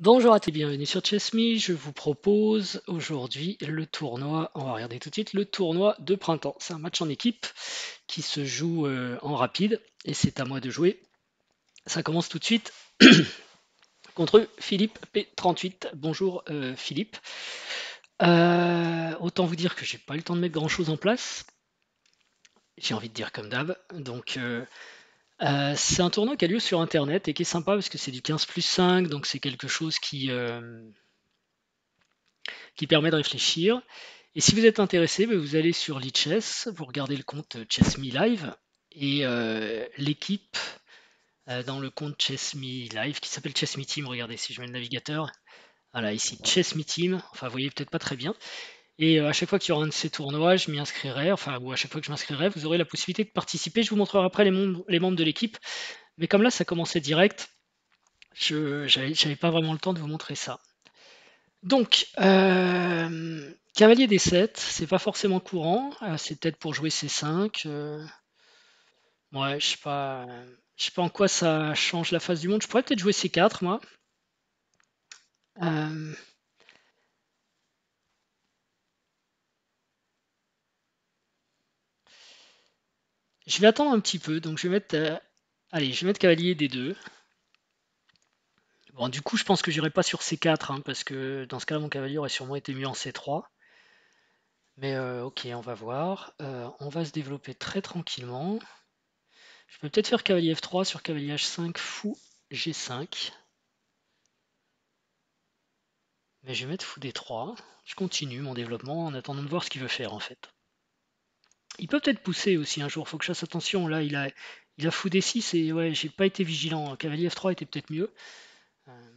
Bonjour à tous et bienvenue sur ChessMe. Je vous propose aujourd'hui le tournoi, on va regarder tout de suite, le tournoi de printemps. C'est un match en équipe qui se joue en rapide et c'est à moi de jouer. Ça commence tout de suite contre Philippe P38. Bonjour Philippe. Autant vous dire que j'ai pas eu le temps de mettre grand chose en place. J'ai envie de dire comme d'hab. Donc c'est un tournoi qui a lieu sur internet et qui est sympa parce que c'est du 15+5, donc c'est quelque chose qui permet de réfléchir. Et si vous êtes intéressé, vous allez sur Lichess, vous regardez le compte ChessMe Live et l'équipe dans le compte ChessMe Live qui s'appelle ChessMe Team. Regardez si je mets le navigateur. Voilà, ici ChessMe Team. Enfin, vous voyez peut-être pas très bien. Et à chaque fois qu'il y aura un de ces tournois, je m'y inscrirai. Enfin, ou à chaque fois que je m'inscrirai, vous aurez la possibilité de participer. Je vous montrerai après les membres de l'équipe. Mais comme là, ça commençait direct, je n'avais pas vraiment le temps de vous montrer ça. Donc, cavalier D7, c'est pas forcément courant, c'est peut-être pour jouer C5. Ouais, je sais pas en quoi ça change la face du monde. Je pourrais peut-être jouer C4, moi. Euh, je vais attendre un petit peu, donc je vais mettre, allez, je vais mettre cavalier D2. Bon, du coup, je pense que j'irai pas sur C4, hein, parce que dans ce cas-là, mon cavalier aurait sûrement été mieux en C3. Mais ok, on va voir. On va se développer très tranquillement. Je peux peut-être faire cavalier F3 sur cavalier H5, fou G5. Mais je vais mettre fou D3. Je continue mon développement en attendant de voir ce qu'il veut faire en fait. Il peut peut-être pousser aussi un jour, faut que je fasse attention. Là, il a fou D6 et ouais, j'ai pas été vigilant. Cavalier F3 était peut-être mieux. Euh,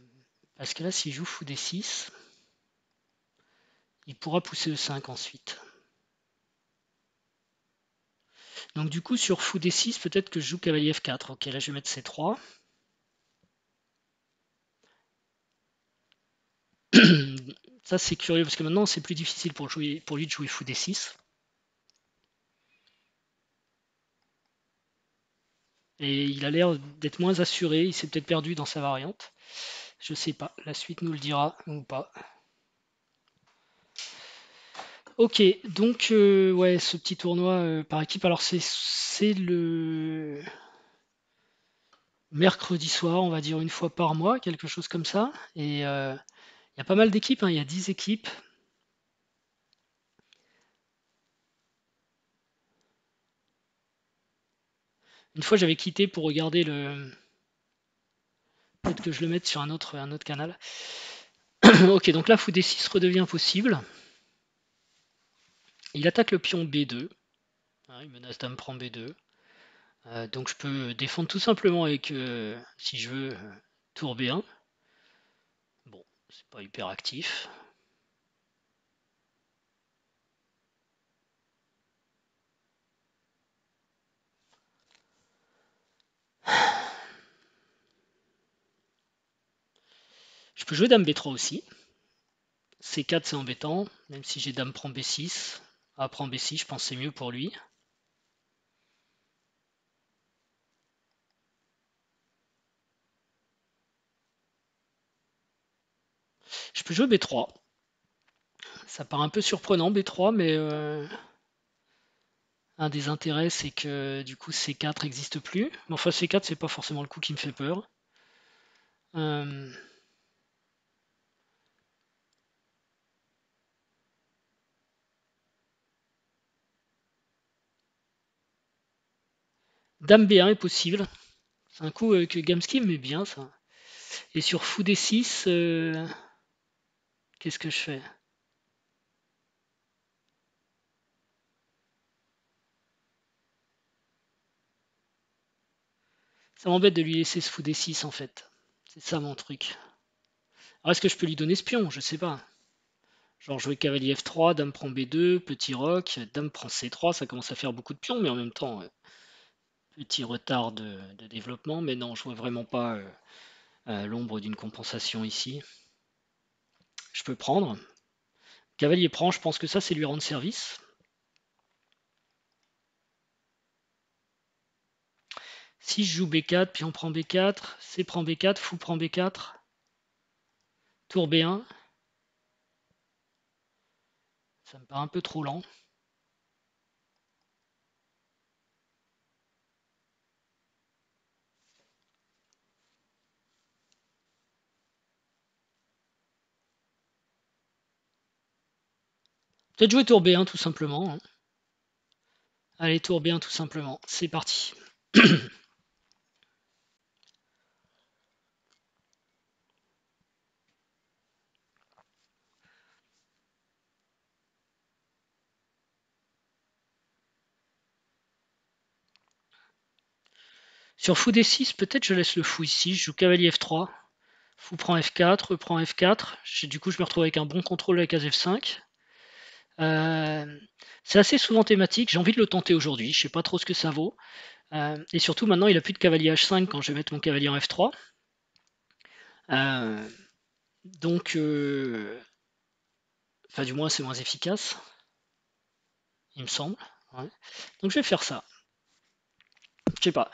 Parce que là, s'il joue fou D6, il pourra pousser E5 ensuite. Donc du coup, sur fou D6, peut-être que je joue cavalier F4. Ok, là je vais mettre C3. Ça c'est curieux parce que maintenant c'est plus difficile pour lui de jouer fou D6. Et il a l'air d'être moins assuré, il s'est peut-être perdu dans sa variante. Je sais pas, la suite nous le dira ou pas. Ok, donc ouais, ce petit tournoi par équipe, alors c'est le mercredi soir, on va dire une fois par mois, quelque chose comme ça. Et il y a pas mal d'équipes, hein, il y a 10 équipes. Une fois j'avais quitté pour regarder le. Peut-être que je le mette sur un autre canal. Ok, donc là, fou D6 redevient possible. Il attaque le pion B2. Hein, il menace dame prend B2. Donc je peux défendre tout simplement avec, si je veux, tour B1. Bon, c'est pas hyper actif. Je peux jouer dame B3 aussi. C4 c'est embêtant, même si j'ai dame prend B6. A prend B6, je pense que c'est mieux pour lui. Je peux jouer B3. Ça paraît un peu surprenant B3, mais un des intérêts c'est que du coup C4 n'existe plus. Mais enfin C4 c'est pas forcément le coup qui me fait peur. Euh, Dame B1 est possible. C'est un coup que Gamsky met bien ça. Et sur fou D6, qu'est-ce que je fais? Ça m'embête de lui laisser ce fou D6 en fait. C'est ça mon truc. Alors est-ce que je peux lui donner ce pion? Je sais pas. Genre jouer cavalier F3, dame prend B2, petit roc, dame prend C3, ça commence à faire beaucoup de pions, mais en même temps, petit retard de développement. Mais non, je vois vraiment pas l'ombre d'une compensation ici. Je peux prendre. Cavalier prend, je pense que ça, c'est lui rendre service. Si je joue B4, puis on prend B4, C prend B4, fou prend B4. Tour B1, ça me paraît un peu trop lent. Peut-être jouer tour B1 tout simplement, hein. Allez, tour B1 tout simplement, c'est parti. Sur fou D6, peut-être je laisse le fou ici, je joue cavalier F3, fou prend F4, reprend F4, du coup je me retrouve avec un bon contrôle de la case F5. C'est assez souvent thématique, j'ai envie de le tenter aujourd'hui, je sais pas trop ce que ça vaut. Et surtout maintenant il a plus de cavalier H5 quand je vais mettre mon cavalier en F3. Donc, enfin du moins c'est moins efficace, il me semble. Ouais. Donc je vais faire ça. Je sais pas.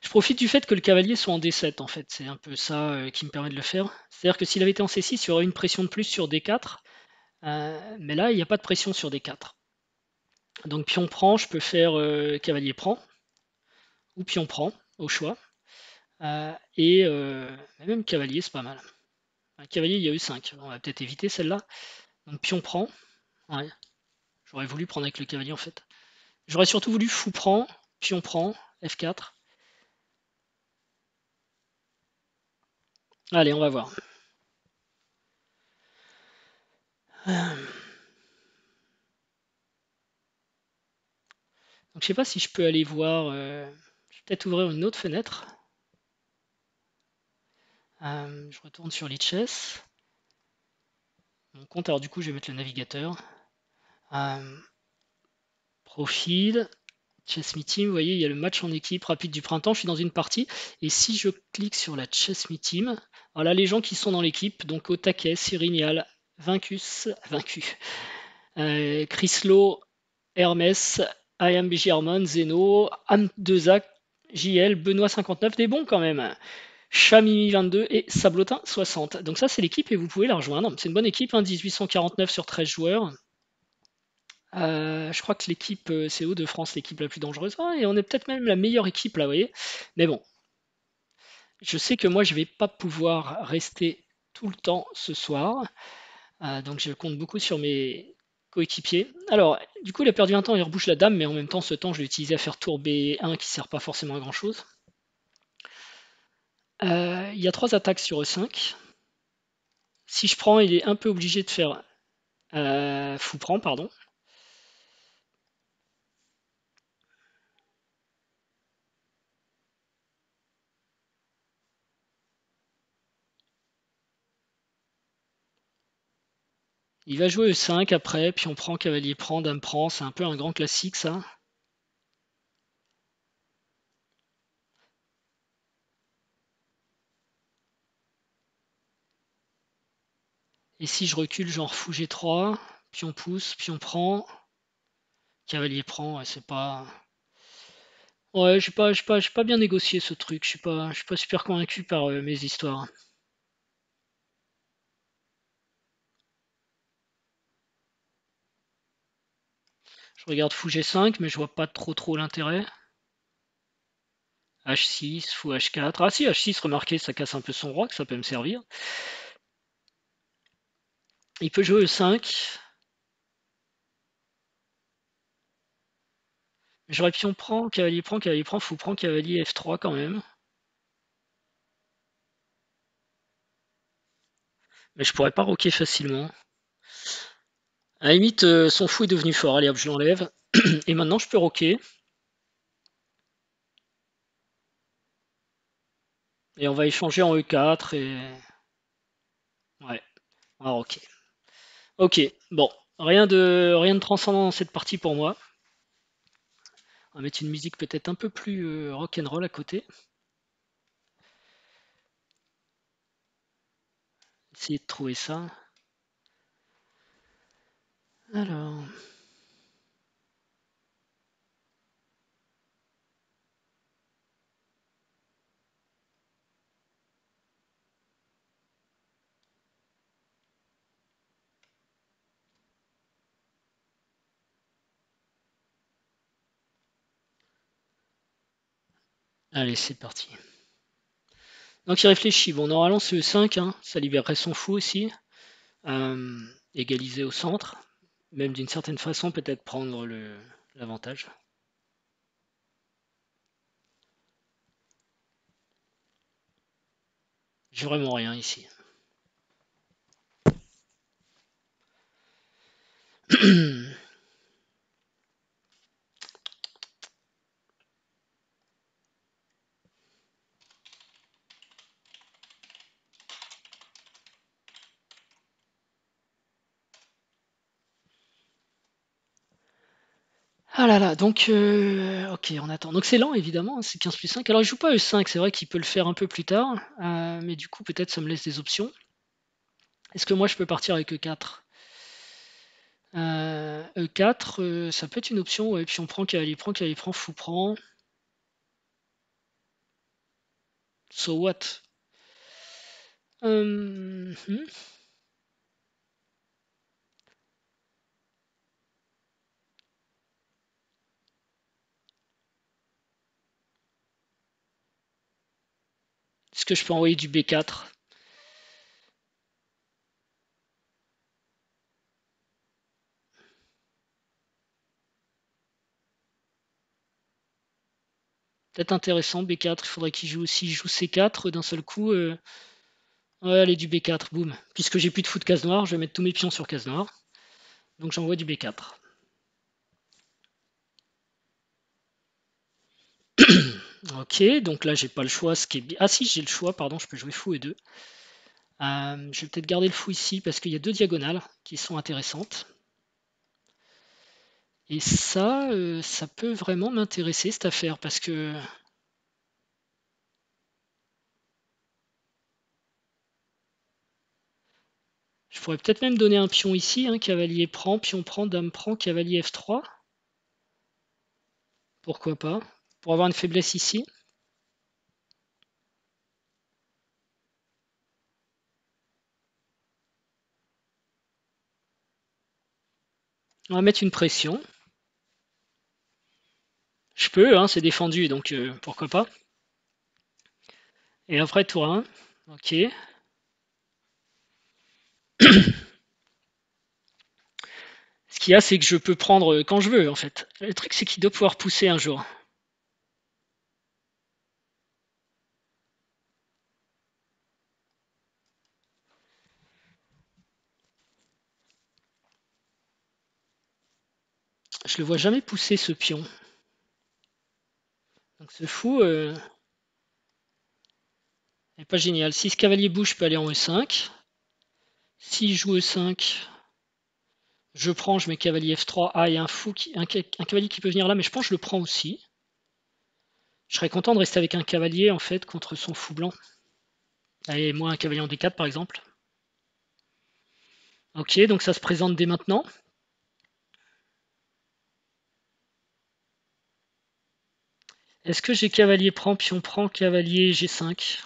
Je profite du fait que le cavalier soit en D7 en fait, c'est un peu ça qui me permet de le faire. C'est-à-dire que s'il avait été en C6, il y aurait une pression de plus sur D4, mais là il n'y a pas de pression sur D4. Donc pion prend, je peux faire cavalier prend, ou pion prend, au choix. Et même cavalier, c'est pas mal. Un cavalier, il y a eu 5. On va peut-être éviter celle-là. Donc pion prend. Ouais. J'aurais voulu prendre avec le cavalier en fait. J'aurais surtout voulu fou prend, pion prend, F4. Allez, on va voir. Donc je sais pas si je peux aller voir. Je vais peut-être ouvrir une autre fenêtre. Je retourne sur Lichess. Mon compte, alors du coup, je vais mettre le navigateur. Profil, Chess Meeting, vous voyez, il y a le match en équipe rapide du printemps. Je suis dans une partie. Et si je clique sur la Chess Meeting, voilà les gens qui sont dans l'équipe. Donc au taquet, Cyrinial, vaincu, Chryslo, Hermès, IMBG Harmon, Zeno, Am2A, JL, Benoît 59, des bons quand même. Chamimi 22 et Sablotin 60. Donc ça c'est l'équipe et vous pouvez la rejoindre. C'est une bonne équipe, hein, 1849 sur 13 joueurs. Je crois que l'équipe c'est Hauts-de-France, l'équipe la plus dangereuse. Ah, et on est peut-être même la meilleure équipe là, vous voyez. Mais bon, je sais que moi je vais pas pouvoir rester tout le temps ce soir. Donc je compte beaucoup sur mes coéquipiers. Alors, du coup, il a perdu un temps, il rebouche la dame, mais en même temps, ce temps, je l'ai utilisé à faire tour B1 qui sert pas forcément à grand chose. Il y a 3 attaques sur E5. Si je prends, il est un peu obligé de faire fou prend, pardon. Il va jouer E5 après, puis on prend cavalier prend, dame prend, c'est un peu un grand classique ça. Et si je recule, genre fou G3, puis on pousse, puis on prend, cavalier prend, ouais, c'est pas. Ouais, j'ai pas bien négocié ce truc, je suis pas super convaincu par mes histoires. Je regarde fou G5, mais je vois pas trop l'intérêt. H6, fou H4. Ah si, H6, remarquez, ça casse un peu son roi, que ça peut me servir. Il peut jouer E5. J'aurais pion cavalier prend, fou prend, cavalier F3 quand même. Mais je pourrais pas roquer facilement. À la limite, son fou est devenu fort. Allez hop, je l'enlève. Et maintenant, je peux roquer. Et on va échanger en E4 et... Ouais, on va roquer. Ok, bon. Rien de transcendant dans cette partie pour moi. On va mettre une musique peut-être un peu plus rock'n'roll à côté. Essayer de trouver ça. Alors... Allez, c'est parti. Donc il réfléchit. Bon, normalement c'est E5, hein, ça libérerait son fou aussi. Égaliser au centre. Même d'une certaine façon, peut-être prendre l'avantage. J'ai vraiment rien ici. Ah là là, donc ok, on attend. Donc c'est lent évidemment, hein, c'est 15 plus 5. Alors il joue pas E5, c'est vrai qu'il peut le faire un peu plus tard, mais du coup peut-être ça me laisse des options. Est-ce que moi je peux partir avec E4? E4, ça peut être une option, ouais, puis on prend cavalier prend, fou prend. So what? Hmm. Est-ce que je peux envoyer du B4? Peut-être intéressant, B4, il faudrait qu'il joue aussi, il joue C4 d'un seul coup. Ouais, allez, du B4, boum. Puisque j'ai plus de fou de case noire, je vais mettre tous mes pions sur case noire. Donc j'envoie du B4. Ok, donc là j'ai pas le choix, ce qui est bien. Ah si, j'ai le choix, pardon, je peux jouer fou et 2. Je vais peut-être garder le fou ici parce qu'il y a deux diagonales qui sont intéressantes. Et ça peut vraiment m'intéresser cette affaire parce que je pourrais peut-être même donner un pion ici, hein, cavalier prend, pion prend, dame prend, cavalier F3. Pourquoi pas? Pour avoir une faiblesse ici. On va mettre une pression. Je peux, hein, c'est défendu, donc pourquoi pas. Et après tour 1. Ok. Ce qu'il y a, c'est que je peux prendre quand je veux, en fait. Le truc, c'est qu'il doit pouvoir pousser un jour. Je le vois jamais pousser ce pion. Donc ce fou est pas génial. Si ce cavalier bouge, je peux aller en E5. S'il joue E5, je prends, je mets cavalier F3. Ah, il y a un cavalier qui peut venir là, mais je pense que je le prends aussi. Je serais content de rester avec un cavalier en fait contre son fou blanc. Allez, moi un cavalier en D4 par exemple. Ok, donc ça se présente dès maintenant. Est-ce que j'ai cavalier prend, pion prend, cavalier G5?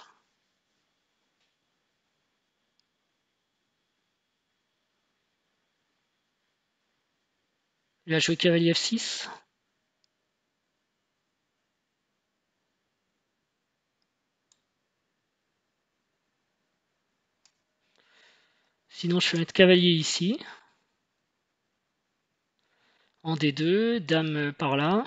Il a joué cavalier F6. Sinon, je vais mettre cavalier ici. En D2, dame par là.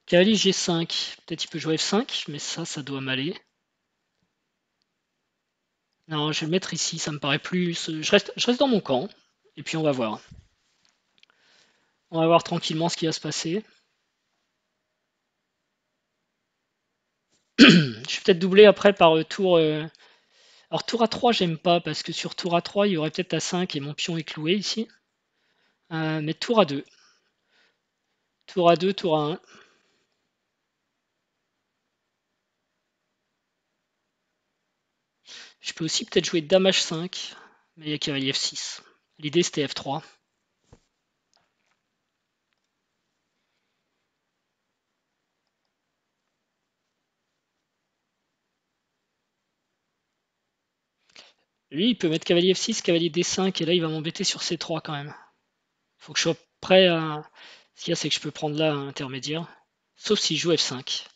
Cavalier G5. Peut-être il peut jouer F5, mais ça doit m'aller. Non, je vais le mettre ici, ça me paraît plus. Je reste dans mon camp. Et puis on va voir. On va voir tranquillement ce qui va se passer. Je vais peut-être doubler après par tour. Alors tour A3, j'aime pas parce que sur tour A3, il y aurait peut-être A5 et mon pion est cloué ici. Mais tour A2. Tour A2, tour A1. Je peux aussi peut-être jouer dame H5, mais il y a cavalier F6. L'idée c'était F3. Lui, il peut mettre cavalier F6, cavalier D5, et là il va m'embêter sur C3 quand même. Faut que je sois prêt à... Ce qu'il y a, c'est que je peux prendre là un intermédiaire. Sauf s'il joue F5.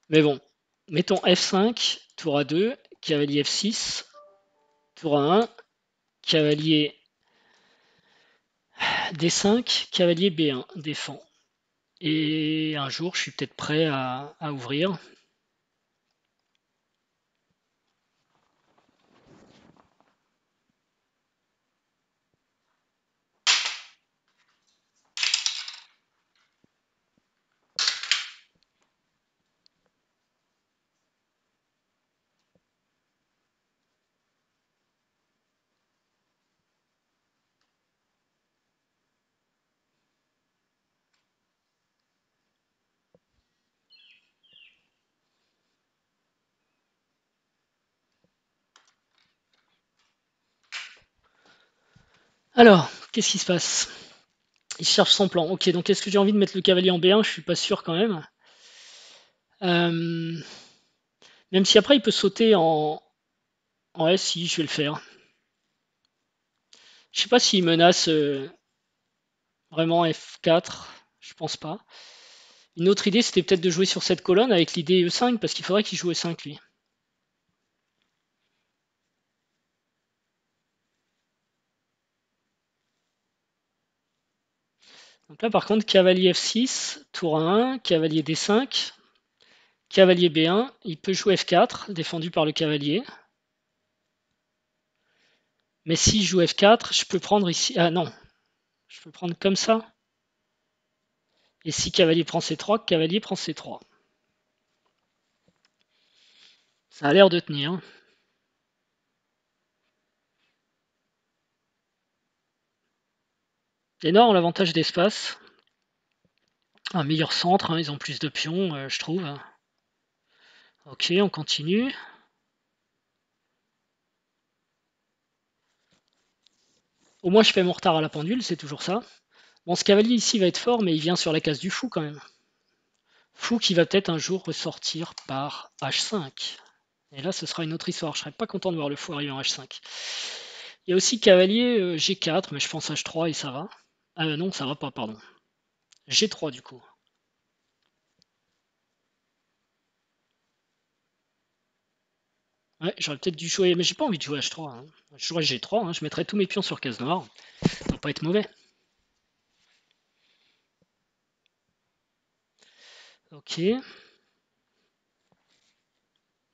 Mais bon, mettons F5, tour A2, cavalier F6, tour A1, cavalier D5, cavalier B1, défend. Et un jour, je suis peut-être prêt à ouvrir. Alors, qu'est-ce qui se passe? Il cherche son plan. Ok, donc est-ce que j'ai envie de mettre le cavalier en B1? Je suis pas sûr quand même. Euh, Même si après il peut sauter en S, si je vais le faire. Je sais pas s'il menace vraiment F4. Je pense pas. Une autre idée, c'était peut-être de jouer sur cette colonne avec l'idée E5, parce qu'il faudrait qu'il joue E5 lui. Donc là, par contre, cavalier F6, tour 1, cavalier D5, cavalier B1. Il peut jouer F4, défendu par le cavalier. Mais si je joue F4, je peux prendre ici. Ah non, je peux prendre comme ça. Et si cavalier prend C3, cavalier prend C3. Ça a l'air de tenir. Énorme l'avantage d'espace. Un meilleur centre, hein, ils ont plus de pions, je trouve. Ok, on continue. Au moins, je fais mon retard à la pendule, c'est toujours ça. Bon, ce cavalier ici va être fort, mais il vient sur la case du fou quand même. Fou qui va peut-être un jour ressortir par H5. Et là, ce sera une autre histoire. Je serais pas content de voir le fou arriver en H5. Il y a aussi cavalier G4, mais je pense H3 et ça va. Ah non, ça va pas, pardon. G3 du coup. Ouais, j'aurais peut-être dû jouer, mais j'ai pas envie de jouer H3. Hein. Je jouerais G3, hein. Je mettrais tous mes pions sur case noire. Ça va pas être mauvais. Ok.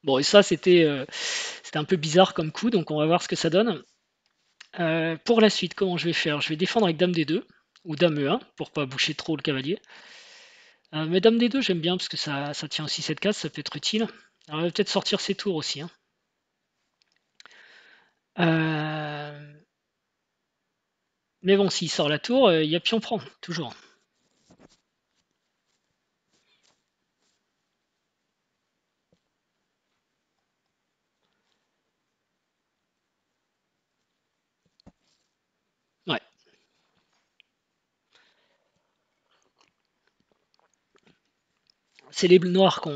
Bon, et ça, c'était un peu bizarre comme coup, donc on va voir ce que ça donne. Pour la suite, comment je vais faire? Je vais défendre avec Dame D2 ou Dame E1 pour pas boucher trop le cavalier. Mais Dame D2, j'aime bien parce que ça tient aussi cette case, ça peut être utile. Alors, on va peut-être sortir ses tours aussi. Hein. Mais bon, s'il sort la tour, il y a pion prend, toujours. Ouais. C'est les noirs qui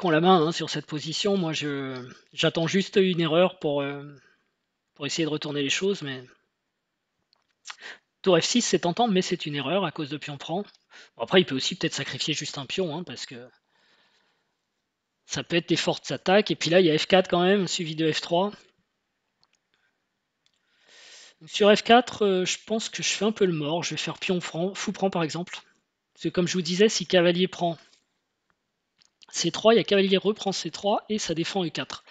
ont la main hein, sur cette position. Moi, j'attends juste une erreur pour essayer de retourner les choses, mais tour F6, c'est tentant, mais c'est une erreur à cause de pion prend. Bon, après, il peut aussi peut-être sacrifier juste un pion, hein, parce que ça peut être des fortes attaques. Et puis là, il y a F4 quand même, suivi de F3. Donc sur F4, je pense que je fais un peu le mort. Je vais faire pion franc, fou prend par exemple. Parce que comme je vous disais, si cavalier prend C3, il y a cavalier reprend C3 et ça défend E4.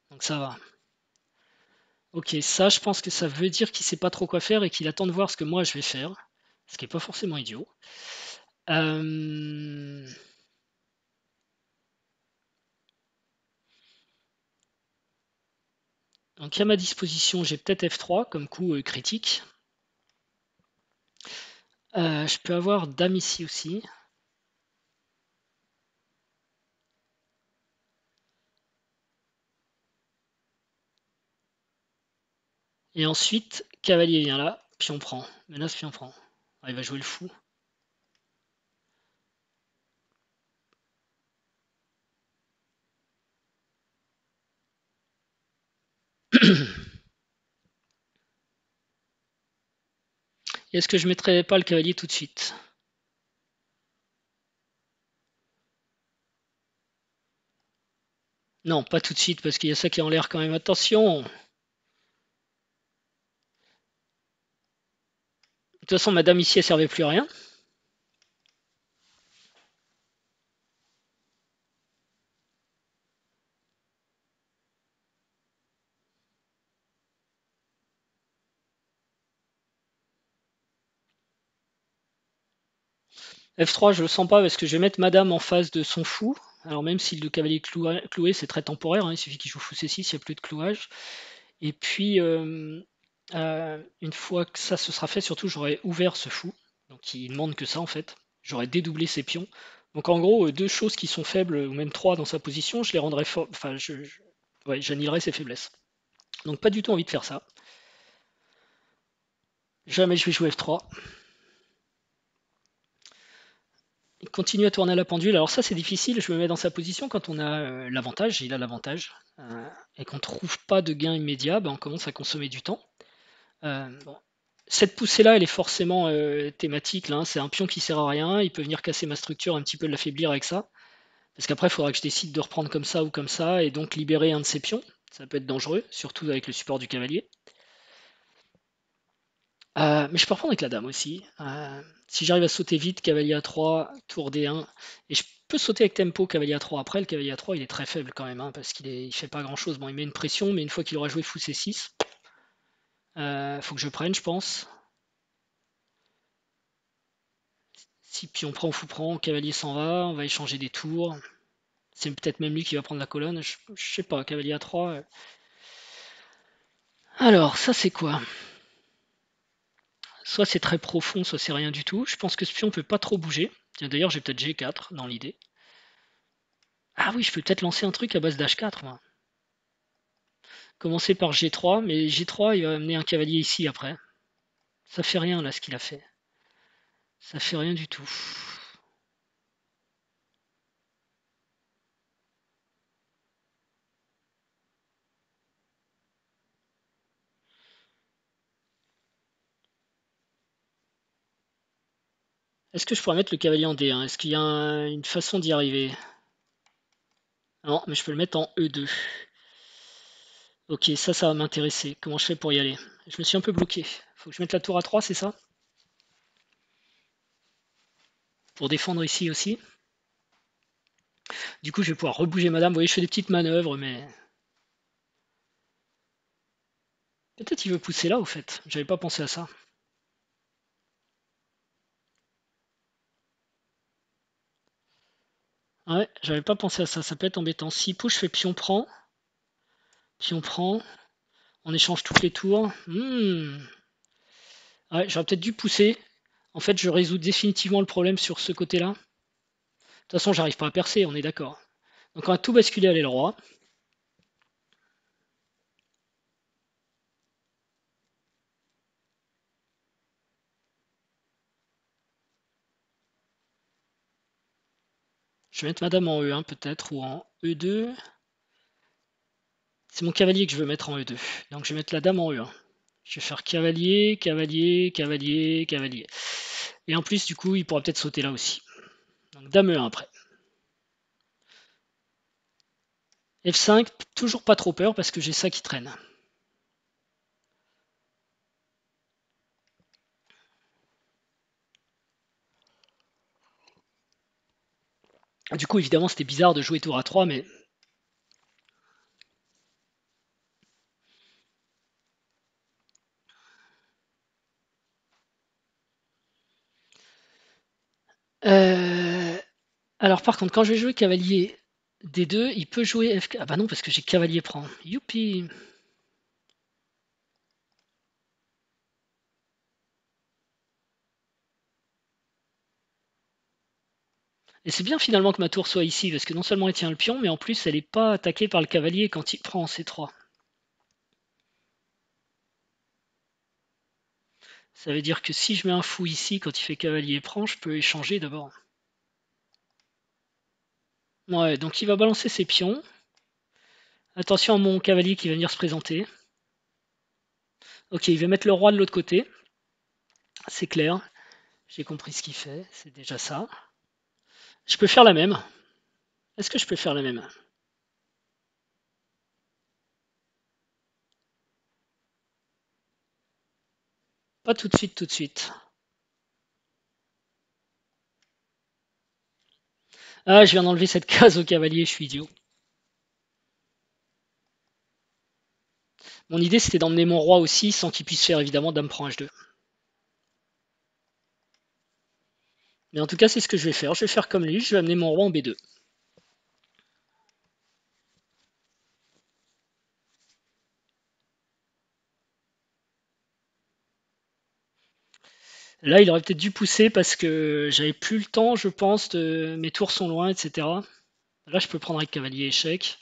Donc ça va. Ok, ça, je pense que ça veut dire qu'il sait pas trop quoi faire et qu'il attend de voir ce que moi je vais faire. Ce qui est pas forcément idiot. Euh, Donc à ma disposition, j'ai peut-être F3 comme coup critique. Je peux avoir Dame ici aussi. Et ensuite, cavalier vient là, pion prend. Menace pion prend. Ah, il va jouer le fou. Est-ce que je mettrais pas le cavalier tout de suite? Non, pas tout de suite, parce qu'il y a ça qui est en l'air quand même. Attention! De toute façon, madame ici, elle servait plus à rien. F3, je le sens pas parce que je vais mettre madame en face de son fou. Alors même si le cavalier cloué, c'est très temporaire, hein, il suffit qu'il joue fou C6, il n'y a plus de clouage. Et puis, une fois que ça se sera fait, surtout, j'aurai ouvert ce fou. Donc il demande que ça en fait. J'aurai dédoublé ses pions. Donc en gros, deux choses qui sont faibles, ou même trois dans sa position, je les rendrai fort. Enfin, ouais, j'annihilerai ses faiblesses. Donc pas du tout envie de faire ça. Jamais je vais jouer F3. Il continue à tourner la pendule. Alors ça c'est difficile, je me mets dans sa position quand on a l'avantage, il a l'avantage, et qu'on ne trouve pas de gain immédiat, ben, on commence à consommer du temps. Bon. Cette poussée-là, elle est forcément thématique. Là, hein. C'est un pion qui sert à rien. Il peut venir casser ma structure, un petit peu l'affaiblir avec ça. Parce qu'après, il faudra que je décide de reprendre comme ça ou comme ça, et donc libérer un de ces pions. Ça peut être dangereux, surtout avec le support du cavalier. Mais je peux reprendre avec la dame aussi. Si j'arrive à sauter vite, cavalier A3, tour D1, et je peux sauter avec tempo, cavalier A3. Après, le cavalier A3, il est très faible quand même, hein, parce il fait pas grand-chose. Bon, il met une pression, mais une fois qu'il aura joué fou C6, faut que je prenne, je pense. Si pion prend ou fou prend, cavalier s'en va, on va échanger des tours. C'est peut-être même lui qui va prendre la colonne, je sais pas, cavalier A3. Alors, ça c'est quoi? Soit c'est très profond, soit c'est rien du tout. Je pense que ce pion peut pas trop bouger. D'ailleurs, j'ai peut-être G4 dans l'idée. Ah oui, je peux peut-être lancer un truc à base d'H4, moi. Commencer par G3, mais G3, il va amener un cavalier ici après. Ça fait rien là ce qu'il a fait. Ça fait rien du tout. Est-ce que je pourrais mettre le cavalier en D1? Est-ce qu'il y a une façon d'y arriver? Non, mais je peux le mettre en E2. Ok, ça va m'intéresser. Comment je fais pour y aller? Je me suis un peu bloqué. Faut que je mette la tour à 3, c'est ça? Pour défendre ici aussi. Du coup, je vais pouvoir rebouger madame. Vous voyez, je fais des petites manœuvres, mais... Peut-être il veut pousser là, au fait. J'avais pas pensé à ça. Ouais, j'avais pas pensé à ça. Ça peut être embêtant. Si pousse, je fais pion prend. Pion prend. On échange toutes les tours. Ouais, j'aurais peut-être dû pousser. En fait, je résous définitivement le problème sur ce côté-là. De toute façon, j'arrive pas à percer, on est d'accord. Donc on va tout basculer à l'aile roi. Je vais mettre madame en E1 peut-être, ou en E2. C'est mon cavalier que je veux mettre en E2. Donc je vais mettre la dame en E1. Je vais faire cavalier, cavalier, cavalier, cavalier. Et en plus, du coup, il pourra peut-être sauter là aussi. Donc dame E1 après. F5, toujours pas trop peur parce que j'ai ça qui traîne. Du coup, évidemment, c'était bizarre de jouer tour à 3, mais... Alors par contre, quand je vais jouer cavalier D2, il peut jouer F4. Ah bah non, parce que j'ai cavalier prend. Youpi! Et c'est bien finalement que ma tour soit ici, parce que non seulement elle tient le pion, mais en plus elle n'est pas attaquée par le cavalier quand il prend en C3. Ça veut dire que si je mets un fou ici, quand il fait cavalier prend, je peux échanger d'abord. Ouais, donc il va balancer ses pions. Attention à mon cavalier qui va venir se présenter. Ok, il va mettre le roi de l'autre côté. C'est clair. J'ai compris ce qu'il fait. C'est déjà ça. Je peux faire la même. Est-ce que je peux faire la même? Pas tout de suite, tout de suite. Ah, je viens d'enlever cette case au cavalier, je suis idiot. Mon idée, c'était d'emmener mon roi aussi, sans qu'il puisse faire évidemment dame prend h2. Mais en tout cas, c'est ce que je vais faire. Je vais faire comme lui, je vais amener mon roi en b2. Là, il aurait peut-être dû pousser parce que j'avais plus le temps, je pense, mes tours sont loin, etc. Là, je peux prendre avec cavalier échec.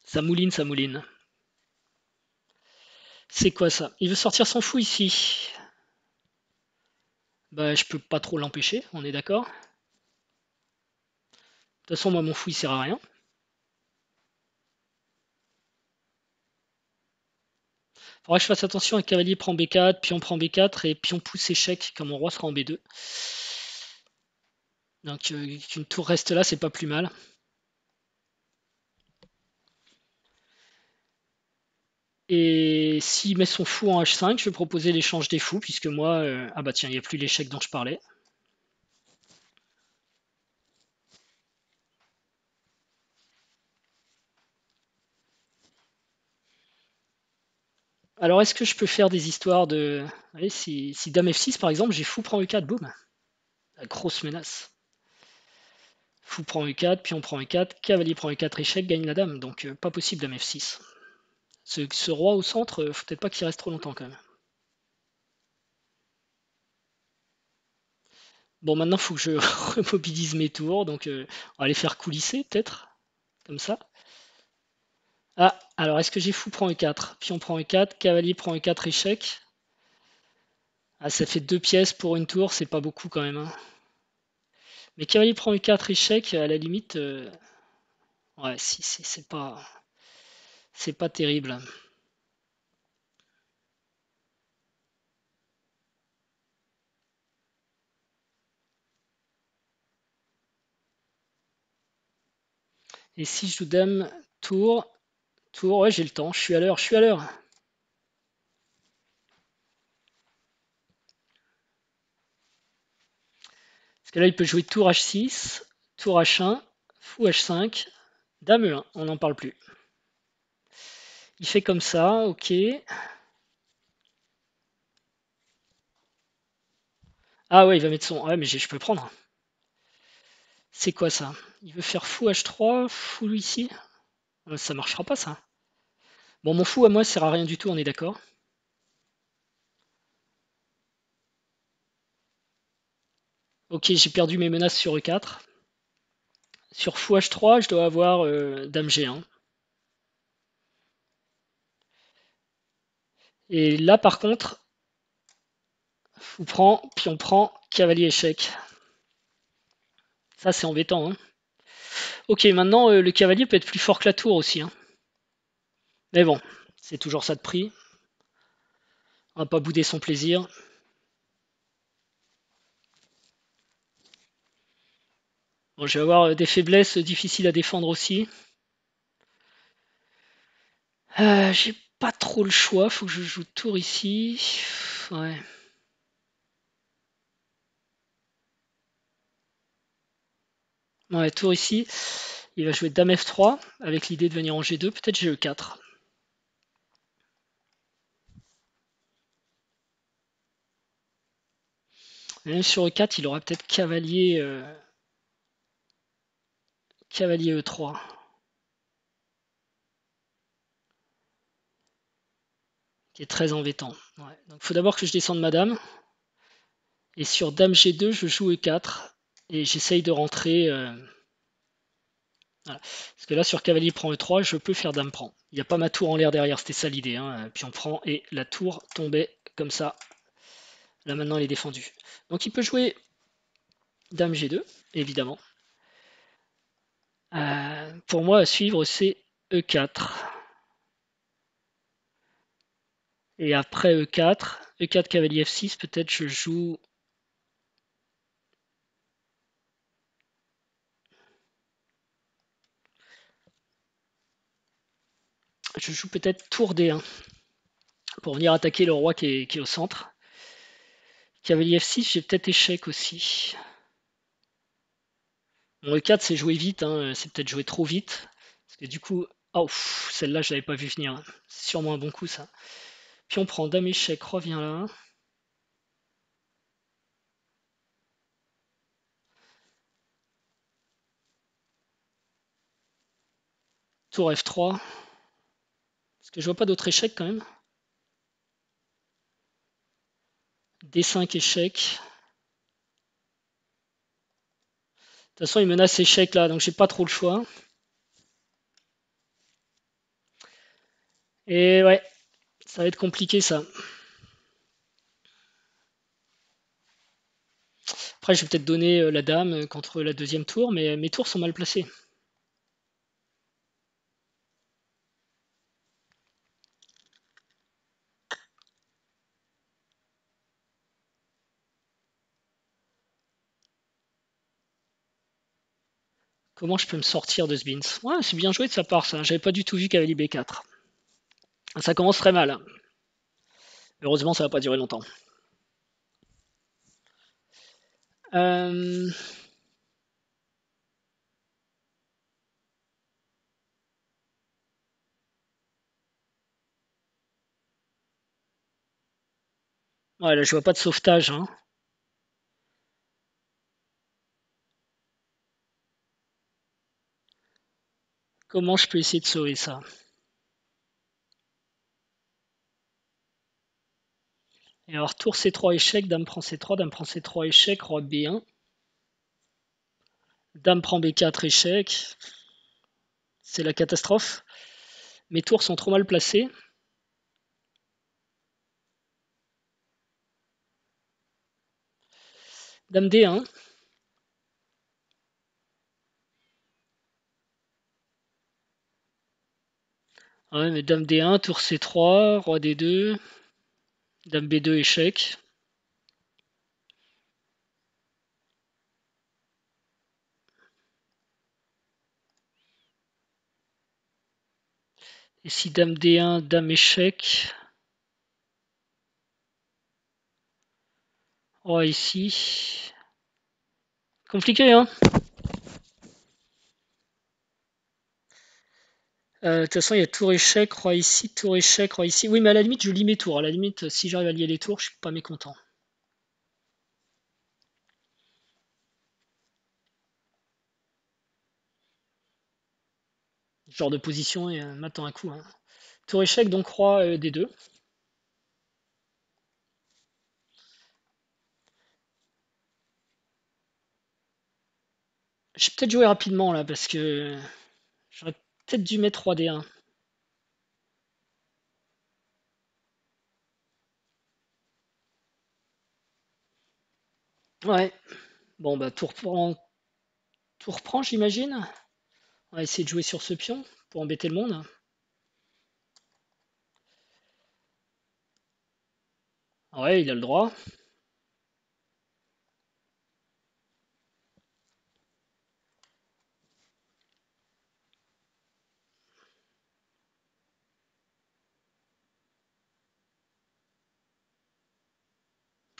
Ça mouline, ça mouline. C'est quoi ça? Il veut sortir son fou ici. Bah, je peux pas trop l'empêcher, on est d'accord? De toute façon, moi, mon fou, il sert à rien. Faudra que je fasse attention avec cavalier prend b4, pion prend b4 et pion pousse échec quand mon roi sera en b2. Donc, qu'une tour reste là, c'est pas plus mal. Et s'il met son fou en h5, je vais proposer l'échange des fous, puisque moi... ah bah tiens, il n'y a plus l'échec dont je parlais. Alors, est-ce que je peux faire des histoires de... Allez, si dame f6, par exemple, j'ai fou prend e4, boum. La grosse menace. Fou prend e4, pion prend e4, cavalier prend e4, échec, gagne la dame. Donc, pas possible dame f6. Ce roi au centre, faut peut-être pas qu'il reste trop longtemps quand même. Bon, maintenant, il faut que je remobilise mes tours. Donc, on va les faire coulisser, peut-être. Comme ça. Ah, alors, est-ce que j'ai fou prend e4, pion prend e4, cavalier prend e4, échec. Ah, ça fait 2 pièces pour une tour, c'est pas beaucoup quand même, hein. Mais cavalier prend e4, échec, à la limite, ouais, si, c'est pas terrible. Et si je joue dame, tour, tour, ouais, j'ai le temps, je suis à l'heure, je suis à l'heure. Parce que là, il peut jouer tour h6, tour h1, fou h5, dame e1, on n'en parle plus. Il fait comme ça, ok. Ah ouais, il va mettre son... Ouais, mais je peux prendre. C'est quoi ça? Il veut faire fou h3, fou ici? Ça marchera pas ça. Bon, mon fou à moi sert à rien du tout, on est d'accord. Ok, j'ai perdu mes menaces sur e4. Sur fou h3, je dois avoir dame g1. Et là, par contre, fou prend, pion prend, cavalier échec. Ça, c'est embêtant, hein. Ok, maintenant, le cavalier peut être plus fort que la tour aussi, hein. Mais bon, c'est toujours ça de prix. On va pas bouder son plaisir. Bon, je vais avoir des faiblesses difficiles à défendre aussi. J'ai pas trop le choix, faut que je joue tour ici. Ouais. Ouais, tour ici. Il va jouer dame f3 avec l'idée de venir en g2, peut-être ge4. Même sur e4, il aura peut-être cavalier e3. Qui est très embêtant. Ouais. Donc il faut d'abord que je descende ma dame. Et sur dame g2, je joue e4. Et j'essaye de rentrer... voilà. Parce que là, sur cavalier prend e3, je peux faire dame prend. Il n'y a pas ma tour en l'air derrière, c'était ça l'idée, hein. Puis on prend et la tour tombait comme ça. Là maintenant, il est défendu. Donc il peut jouer Dame G2, évidemment. Pour moi, à suivre, c'est E4. Et après E4, E4 cavalier F6, peut-être je joue peut-être tour D1 pour venir attaquer le roi qui est au centre. Cavalier F6, j'ai peut-être échec aussi. Bon, E4, c'est jouer vite, hein, c'est peut-être jouer trop vite. Parce que du coup, oh, celle-là, je l'avais pas vu venir. C'est sûrement un bon coup, ça. Puis on prend Dame échec, revient là. Tour F3. Parce que je vois pas d'autres échecs quand même. D5 échec. De toute façon, il menace échec là, donc j'ai pas trop le choix. Et ouais, ça va être compliqué ça. Après, je vais peut-être donner la dame contre la deuxième tour, mais mes tours sont mal placés. Comment je peux me sortir de ce bins? Ouais, c'est bien joué de sa part ça. J'avais pas du tout vu cavalier B4. Ça commence très mal. Heureusement, ça va pas durer longtemps. Euh, Ouais, là, je vois pas de sauvetage, hein. Comment je peux essayer de sauver ça? Et alors, tour C3 échec, dame prend C3, dame prend C3 échec, roi B1. Dame prend B4 échec. C'est la catastrophe. Mes tours sont trop mal placés. Dame D1. Ouais, mais dame D1, tour C3, roi D2, dame B2 échec. Et si dame D1, dame échec. Roi ici. Compliqué, hein? De toute façon, il y a tour échec, roi ici, tour échec, roi ici. Oui, mais à la limite, je lis mes tours. À la limite, si j'arrive à lier les tours, je suis pas mécontent. Ce genre de position et m'attend un coup, hein. Tour échec, donc roi D2. J'ai peut-être joué rapidement là parce que j'aurais peut-être dû mettre roi D1. Ouais. Bon, bah, tour reprend, j'imagine. On va essayer de jouer sur ce pion pour embêter le monde. Ouais, il a le droit.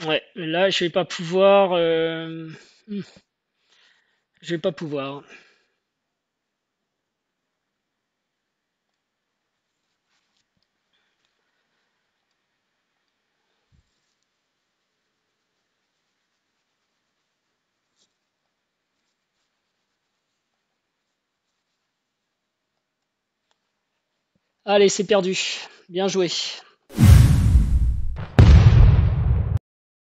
Ouais, là, je vais pas pouvoir. Je vais pas pouvoir. Allez, c'est perdu. Bien joué.